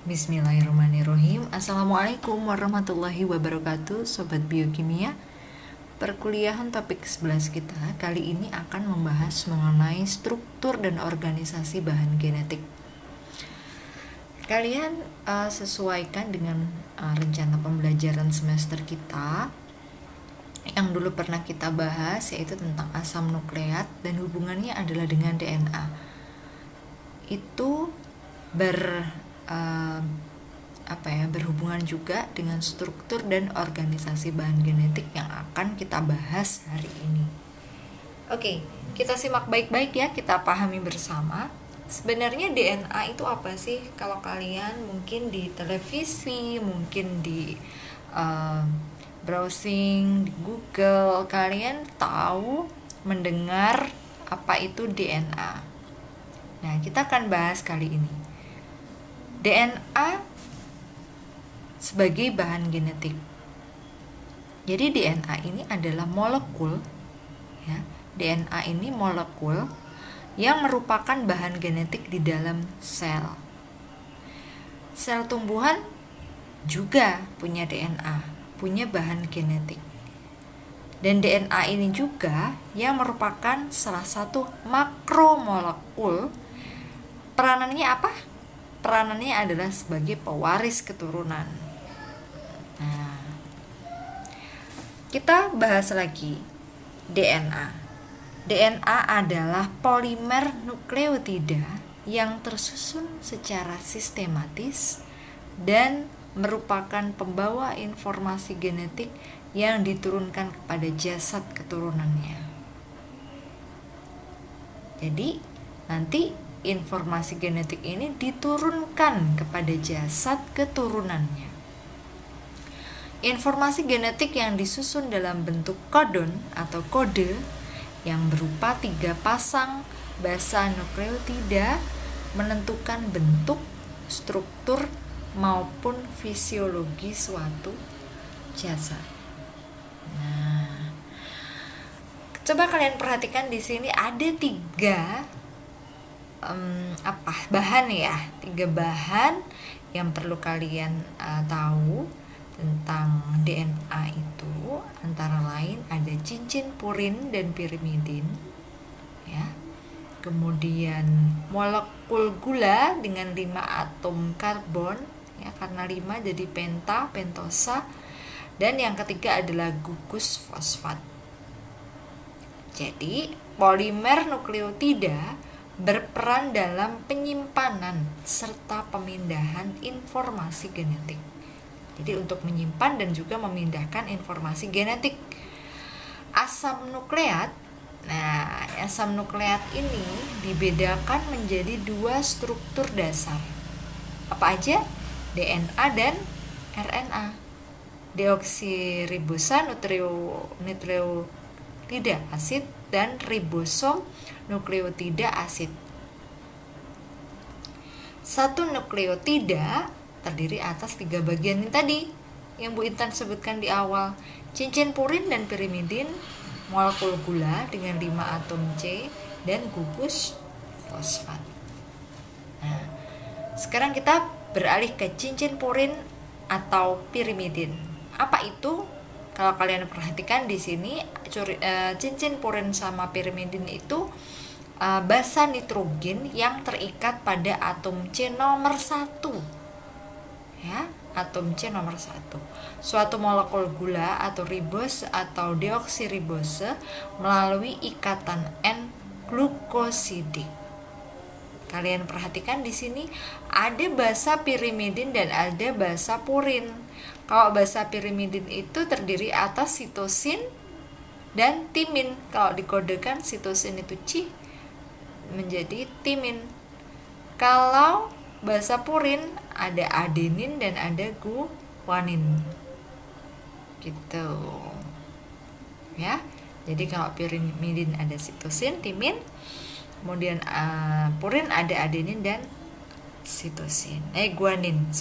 Bismillahirrahmanirrahim. Assalamualaikum warahmatullahi wabarakatuh, Sobat Biokimia. Perkuliahan topik 11 kita kali ini akan membahas mengenai struktur dan organisasi bahan genetik. Kalian sesuaikan dengan rencana pembelajaran semester kita yang dulu pernah kita bahas, yaitu tentang asam nukleat dan hubungannya adalah dengan DNA. Itu berhubungan juga dengan struktur dan organisasi bahan genetik yang akan kita bahas hari ini. Oke, kita simak baik-baik ya, kita pahami bersama. Sebenarnya DNA itu apa sih? Kalau kalian mungkin di televisi, mungkin di browsing di Google, kalian tahu mendengar apa itu DNA. Nah, kita akan bahas kali ini DNA sebagai bahan genetik. Jadi DNA ini adalah molekul, ya. DNA ini molekul yang merupakan bahan genetik di dalam sel. Sel tumbuhan juga punya DNA, punya bahan genetik. Dan DNA ini juga yang merupakan salah satu makromolekul. Peranannya apa? Peranannya adalah sebagai pewaris keturunan. Nah, kita bahas lagi DNA. DNA adalah polimer nukleotida yang tersusun secara sistematis dan merupakan pembawa informasi genetik yang diturunkan kepada jasad keturunannya. Jadi, nanti informasi genetik ini diturunkan kepada jasad keturunannya. Informasi genetik yang disusun dalam bentuk kodon atau kode yang berupa 3 pasang basa nukleotida menentukan bentuk, struktur, maupun fisiologi suatu jasad. Nah, coba kalian perhatikan di sini ada 3 bahan ya, 3 bahan yang perlu kalian tahu tentang DNA itu. Antara lain ada cincin purin dan pirimidin, ya. Kemudian molekul gula dengan 5 atom karbon, ya, karena 5 jadi pentosa. Dan yang ketiga adalah gugus fosfat. Jadi polimer nukleotida berperan dalam penyimpanan serta pemindahan informasi genetik. Jadi untuk menyimpan dan juga memindahkan informasi genetik. Asam nukleat, nah asam nukleat ini dibedakan menjadi 2 struktur dasar. Apa aja? DNA dan RNA. Deoksiribosa nukleotida asid dan ribosom nukleotida asid. Satu nukleotida terdiri atas 3 bagian ini tadi yang Bu Intan sebutkan di awal: cincin purin dan pirimidin, molekul gula dengan 5 atom C, dan gugus fosfat. Nah, sekarang kita beralih ke cincin purin atau pirimidin. Apa itu? Kalau kalian perhatikan di sini, cincin purin sama pirimidin itu basa nitrogen yang terikat pada atom C nomor 1. Ya, atom C nomor 1. Suatu molekul gula atau ribose atau deoksiribose melalui ikatan N glukosidik. Kalian perhatikan di sini ada basa pirimidin dan ada basa purin. Kalau basa pirimidin itu terdiri atas sitosin dan timin. Kalau dikodekan sitosin itu C menjadi timin. Kalau basa purin ada adenin dan ada guanin. Gitu. Ya. Jadi kalau pirimidin ada sitosin, timin, kemudian purin ada adenin dan guanin,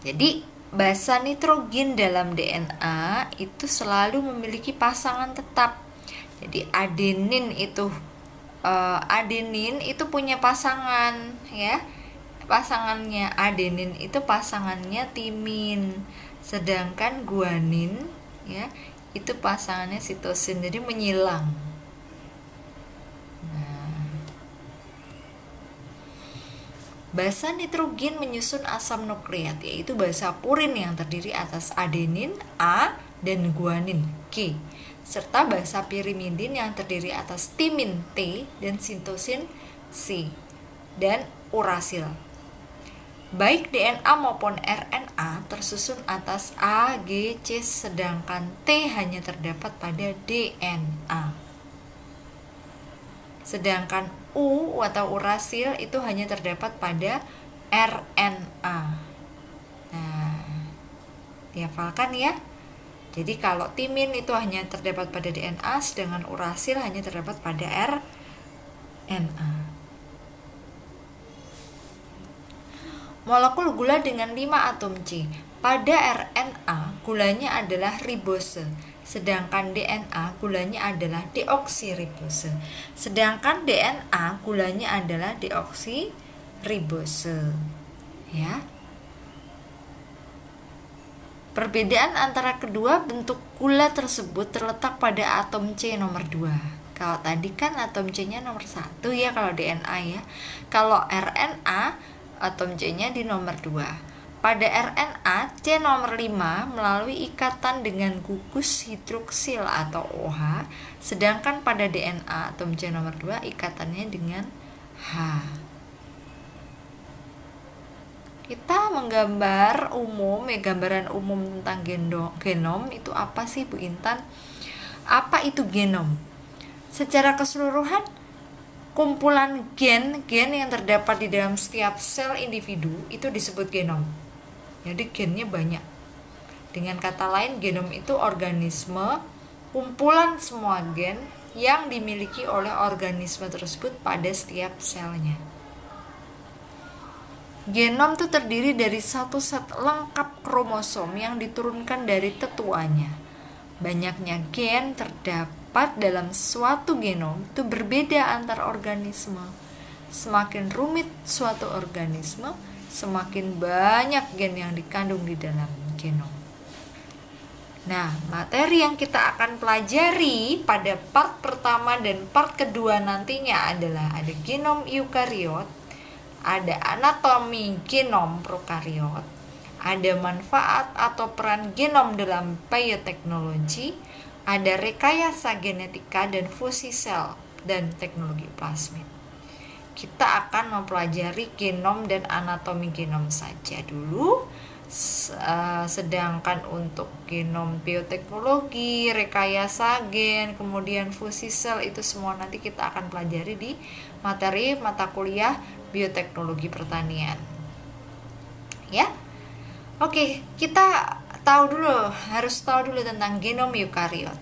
Jadi basa nitrogen dalam DNA itu selalu memiliki pasangan tetap. Jadi adenin itu punya pasangan, ya. pasangannya adenin itu pasangannya timin, sedangkan guanin ya itu pasangannya sitosin, jadi menyilang. Basa nitrogen menyusun asam nukleat, yaitu basa purin yang terdiri atas adenin A dan guanin G, serta basa pirimidin yang terdiri atas timin T dan sitosin C dan urasil. Baik DNA maupun RNA tersusun atas A, G, C, sedangkan T hanya terdapat pada DNA. Sedangkan U atau urasil itu hanya terdapat pada RNA. Nah, dihafalkan ya. Jadi kalau timin itu hanya terdapat pada DNA, sedangkan urasil hanya terdapat pada RNA. Molekul gula dengan 5 atom C. Pada RNA, gulanya adalah ribose. Sedangkan DNA gulanya adalah deoksiribose. Sedangkan DNA gulanya adalah deoksiribose. Ya. Perbedaan antara kedua bentuk gula tersebut terletak pada atom C nomor 2. Kalau tadi kan atom C-nya nomor 1 ya kalau DNA ya. Kalau RNA atom C-nya di nomor 2. Pada RNA, C nomor 5 melalui ikatan dengan gugus hidroksil atau OH, sedangkan pada DNA atom C nomor 2 ikatannya dengan H. Kita menggambar umum, gambaran umum tentang genom itu apa sih Bu Intan? Apa itu genom? Secara keseluruhan, kumpulan gen yang terdapat di dalam setiap sel individu itu disebut genom. Jadi gennya banyak. Dengan kata lain, genom itu organisme, kumpulan semua gen yang dimiliki oleh organisme tersebut pada setiap selnya. Genom itu terdiri dari satu set lengkap kromosom yang diturunkan dari tetuanya. Banyaknya gen terdapat dalam suatu genom itu berbeda antar organisme. Semakin rumit suatu organisme, semakin banyak gen yang dikandung di dalam genom. Nah, materi yang kita akan pelajari pada part pertama dan part kedua nantinya adalah ada genom eukariot, ada anatomi genom prokariot, ada manfaat atau peran genom dalam bioteknologi, ada rekayasa genetika dan fusi sel dan teknologi plasmid. Kita akan mempelajari genom dan anatomi genom saja dulu. Sedangkan untuk genom bioteknologi, rekayasa gen, kemudian fusi sel itu semua nanti kita akan pelajari di materi mata kuliah bioteknologi pertanian. Ya. Oke, kita harus tahu dulu tentang genom eukariot.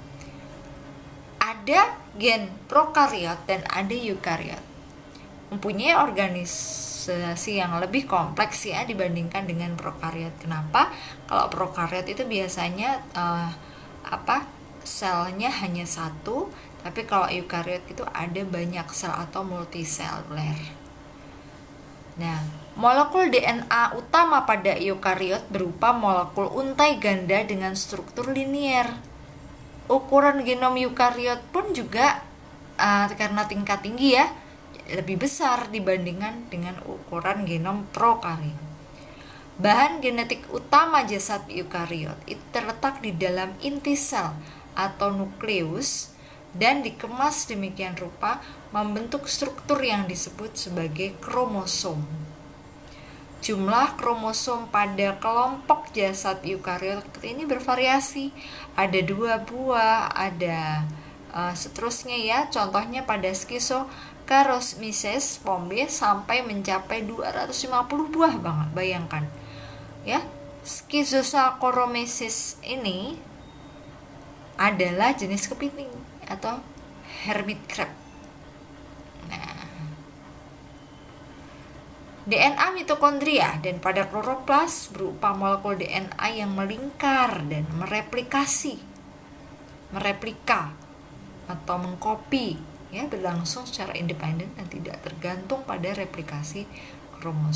Ada gen prokariot dan ada eukariot. Mempunyai organisasi yang lebih kompleks ya dibandingkan dengan prokariot. Kenapa? Kalau prokariot itu biasanya selnya hanya satu, tapi kalau eukariot itu ada banyak sel atau multiseluler. Nah, molekul DNA utama pada eukariot berupa molekul untai ganda dengan struktur linier. Ukuran genom eukariot pun juga karena tingkat tinggi ya, lebih besar dibandingkan dengan ukuran genom prokariot. Bahan genetik utama jasad eukariot itu terletak di dalam inti sel atau nukleus dan dikemas demikian rupa membentuk struktur yang disebut sebagai kromosom. Jumlah kromosom pada kelompok jasad eukariot ini bervariasi. Ada 2 buah, ada seterusnya ya. Contohnya pada Schizocaromyces pombe sampai mencapai 250 buah banget, bayangkan. Ya, Schizocaromyces ini adalah jenis kepiting atau hermit crab. Nah, DNA mitokondria dan pada kloroplas berupa molekul DNA yang melingkar dan mereplika atau mengkopi ya, berlangsung secara independen dan tidak tergantung pada replikasi kromosom.